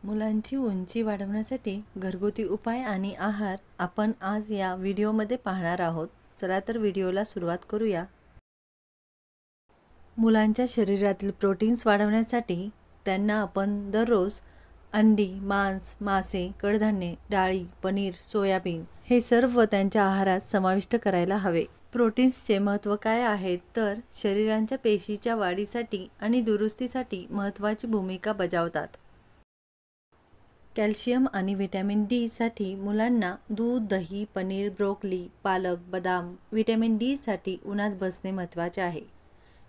मुलांची उंची वाढवण्यासाठी घरगुती उपाय आणि आहार आपण आज या व्हिडिओमध्ये पाहणार आहोत। चला तर व्हिडिओला सुरुवात करूया। मुलांच्या शरीरातील प्रोटीन्स वाढवण्यासाठी त्यांना आपण दररोज अंडी, मांस, मासे, कडधान्ये, डाळी, पनीर, सोयाबीन हे सर्व त्यांच्या आहारात समाविष्ट करायला हवे। प्रोटीन्सचे महत्त्व काय आहे तर शरीराच्या पेशीच्या वाढीसाठी आणि दुरुस्तीसाठी महत्त्वाची भूमिका बजावतात। कॅल्शियम आणि व्हिटॅमिन डी साठी मुलांना दूध, दही, पनीर, ब्रोकोली, पालक, बदाम। व्हिटॅमिन डी साठी उन्हात बसणे महत्त्वाचे आहे।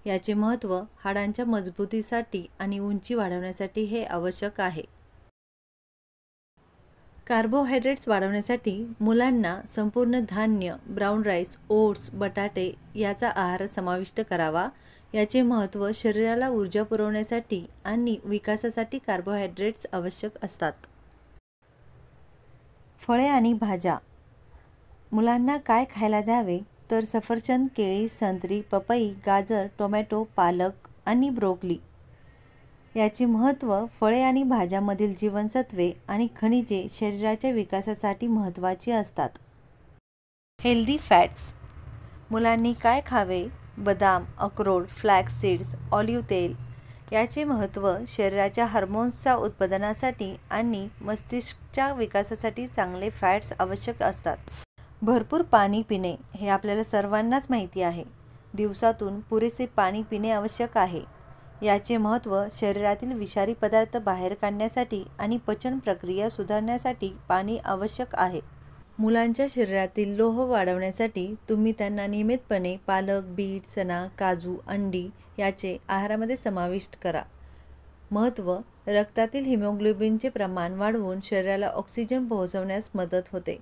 याचे महत्त्व हाडांच्या मजबूतीसाठी आणि उंची वाढवण्यासाठी हे आवश्यक आहे। कार्बोहायड्रेट्स वाढवण्यासाठी मुलांना संपूर्ण धान्य, ब्राउन राईस, ओट्स, बटाटे याचा आहार समाविष्ट करावा। याचे महत्त्व शरीराला ऊर्जा पुरवण्यासाठी आणि विकासासाठी कार्बोहायड्रेट्स आवश्यक असतात। फळे आणि भाज्या मुलांना काय खायला द्यावे तर सफरचंद, केळी, संत्री, पपई, गाजर, टोमॅटो, पालक आणि ब्रोकोली। याचे महत्त्व फळे आणि भाज्यांमधील जीवनसत्त्वे आणि खनिजे शरीराच्या विकासासाठी महत्त्वाची असतात। हेल्दी फॅट्स मुलांनी काय खावे? बदाम, अक्रोड, फ्लॅक्स सीड्स, ऑलिव्ह तेल। याचे महत्त्व शरीराच्या हार्मोन्सच्या उत्पादनासाठी आणि मस्तिष्काच्या विकासासाठी चांगले फॅट्स आवश्यक असतात। भरपूर पाणी पिणे हे आपल्याला सर्वांनाच माहिती आहे। दिवसातून पुरेसे पाणी पिणे आवश्यक आहे। याचे महत्त्व शरीरातील विषारी पदार्थ बाहेर काढण्यासाठी आणि पचन प्रक्रिया सुधारण्यासाठी पाणी आवश्यक आहे। मुलांच्या शरीरातील लोह वाढवण्यासाठी तुम्ही त्यांना नियमितपणे पालक, बीट, चणा, काजू, अंडी याचे आहारामध्ये समाविष्ट करा। महत्त्व रक्तातील हिमोग्लोबिनचे प्रमाण वाढवून शरीराला ऑक्सिजन पोहोचवण्यास मदत होते।